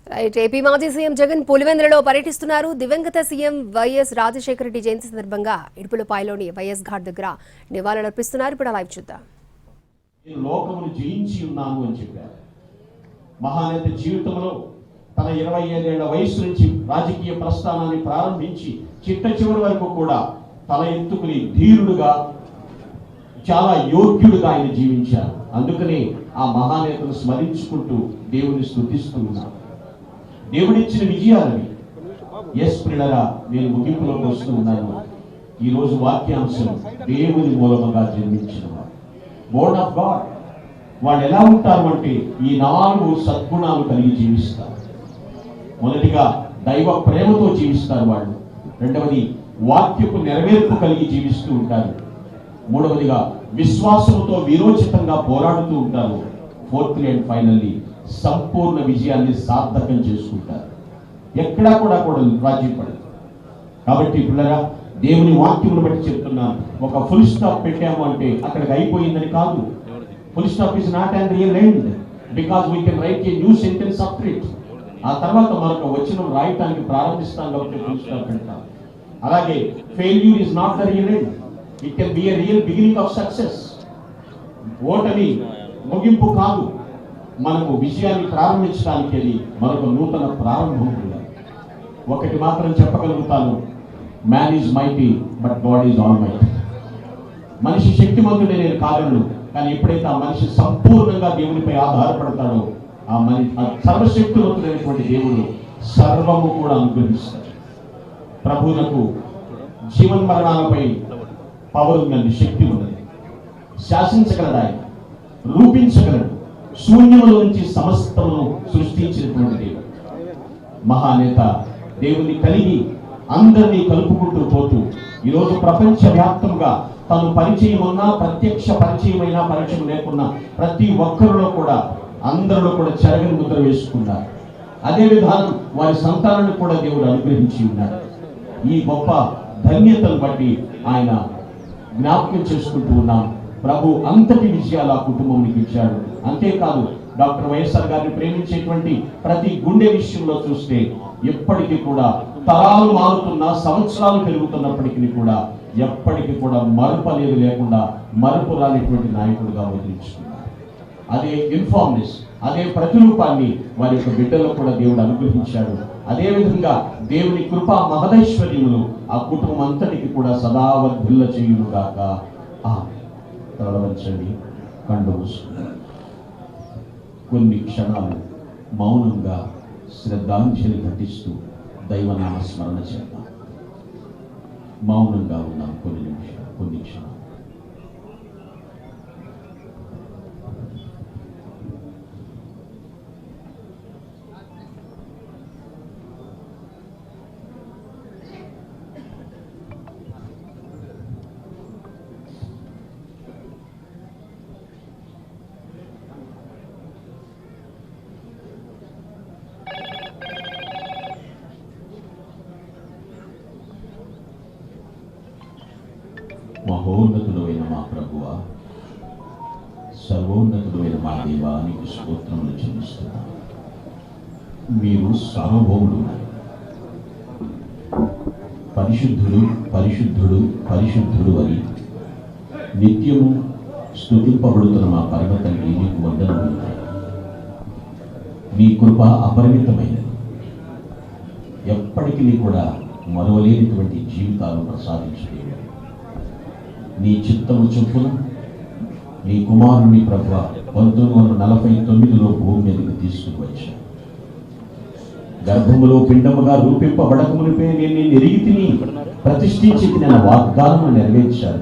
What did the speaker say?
AP మాజీ CM Jagan పులివెందులలో పర్యటిస్తున్నారు. దివంగత సీఎం వైఎస్ రాజశేఖర రెడ్డి జయంతి సందర్భంగా ఇడుపులపాయలోని వైఎస్ ఘాట్ దగ్గర నివాళులర్పిస్తున్నారు. ఇప్పుడు లైవ్ చూద్దాం. లోకమును జయించి ఉన్నాను అని చెప్పారు. మహానేత జీవితంలో తన 25 ఏళ్ల వయసు నుంచి రాజకీయ ప్రస్థానాన్ని ప్రారంభించి చిట్ట చివరి వరకు కూడా తల ఎత్తుకుని ధీరుడుగా చాలా యోగ్యుడుగా ఆయన జీవించారు. అందుకనే ఆ మహానేతను స్మరించుకుంటూ దేవుని స్తుతిస్తూ ఉన్నారు. దేవుడిచ్చిన విజయాలని ప్రియులారా, నేను ముగింపులోకి వస్తూ ఉన్నాను. ఈరోజు వాక్యాంశం దేవుని మూలముగా జన్మించిన వారు, బోర్న్ ఆఫ్ గాడ్. వాళ్ళు ఎలా ఉంటారు అంటే ఈ 4 సద్గుణాలు కలిగి జీవిస్తారు. మొదటిగా దైవ ప్రేమతో జీవిస్తారు వాళ్ళు. రెండవది వాక్యపు నెరవేర్పు కలిగి జీవిస్తూ ఉంటారు. మూడవదిగా విశ్వాసంతో విరోచితంగా పోరాడుతూ ఉంటారు. ఫోర్త్లీ అండ్ ఫైనల్లీ సంపూర్ణ విజయాన్ని సార్థకం చేసుకుంటారు. ఎక్కడా కూడా రాజీ పడదు. కాబట్టి పిల్లరా, దేవుని వాక్యమును బట్టి చెప్తున్నాను. ఒక ఫుల్ స్టాప్ పెట్టాము అంటే అక్కడికి అయిపోయిందని కాదు. Full stop is not and real end, because we can write a new sentence after it. ఆ తర్వాత మరొక వచనం రాయటానికి ప్రారంభిస్తాం కాబట్టి ఫుల్ స్టాప్ పెడతాం. అలాగే failure is not the real end, it can be A real beginning of success. ఓటమి ముగింపు కాదు, మనకు విజయాన్ని ప్రారంభించడానికి అది మరొక నూతన ప్రారంభం. ఒకటి మాత్రం చెప్పగలుగుతాను, man is mighty but God is almighty. మనిషి శక్తిమంతుడే నేను కాగలను, కానీ ఎప్పుడైతే ఆ మనిషి సంపూర్ణంగా దేవునిపై ఆధారపడతాడో ఆ సర్వశక్తివంతుడైనటువంటి దేవుడు సర్వము కూడా అనుగ్రహిస్తాడు. ప్రభువులకు జీవన్ మరణాలపై పవర్ ఉందండి, శక్తి ఉన్నది. శాసించగలడు, ఆయన రూపించగలడు. శూన్యములో నుంచి సమస్తమును సృష్టించినటువంటి దేవుడు. మహానేత దేవుని కలిగి అందరినీ కలుపుకుంటూ పోతూ ఈరోజు ప్రపంచవ్యాప్తంగా తను పరిచయం ఉన్నా, ప్రత్యక్ష పరిచయమైనా, పరిచయం లేకున్నా ప్రతి ఒక్కరిలో కూడా అందరిలో కూడా చెరగని ముద్ర వేసుకున్నారు. అదే విధానం వారి సంతానాన్ని కూడా దేవుడు అనుగ్రహించి ఉన్నాడు. ఈ గొప్ప ధన్యతను బట్టి ఆయన జ్ఞాపకం చేసుకుంటూ ఉన్నాం. ప్రభు అంతటి విజయాలు ఆ కుటుంబానికి ఇచ్చాడు. అంతేకాదు, డాక్టర్ వైఎస్ఆర్ గారిని ప్రేమించేటువంటి ప్రతి గుండె విషయంలో చూస్తే ఎప్పటికీ కూడా తరాలు మారుతున్నా, సంవత్సరాలు పెరుగుతున్నప్పటికీ కూడా ఎప్పటికీ కూడా మరుపు అనేది లేకుండా మరుపు రానిటువంటి నాయకుడుగా వదిలించుకున్నారు. అదే ఇన్ఫార్మ్నెస్, అదే ప్రతిరూపాన్ని వారి యొక్క బిడ్డలో కూడా దేవుడు అనుగ్రహించాడు. అదేవిధంగా దేవుని కృపా మహదైశ్వర్యములు ఆ కుటుంబం అంతటికి కూడా సదా వర్ధిల్ల చేయునుగాక. తలవంచండి, కళ్ళు మూసుకున్నారు. కొన్ని క్షణాలు మౌనంగా శ్రద్ధాంజలి ఘటిస్తూ దైవనామ స్మరణ చేద్దాం. మౌనంగా ఉన్నాం కొన్ని నిమిషాలు, కొన్ని క్షణాలు. మహోన్నతుడైన మా ప్రభువా, సర్వోన్నతుడైన మా దేవా, నీకు స్తోత్రములు చెల్లిస్తున్నాను. మీరు సార్వభౌముడు, పరిశుద్ధుడు పరిశుద్ధుడు పరిశుద్ధుడు అని నిత్యము స్తుతింపబడుతున్న మా పరమ తండ్రి, నీకు వందనములు. మీ కృప అపరిమితమైనది. ఎప్పటికీ కూడా మరవలేనిటువంటి జీవితాలు ప్రసాదించలేదు. నీ చిత్తము చొప్పున నీ కుమారుని ప్రభువా 1949లో భూమి మీదకి తీసుకుని వచ్చాను. గర్భములో పిండముగా రూపింపబడకమునిపై నేను ఎరిగి తిని ప్రతిష్ఠించి తిన వాగ్దానము నెరవేర్చారు.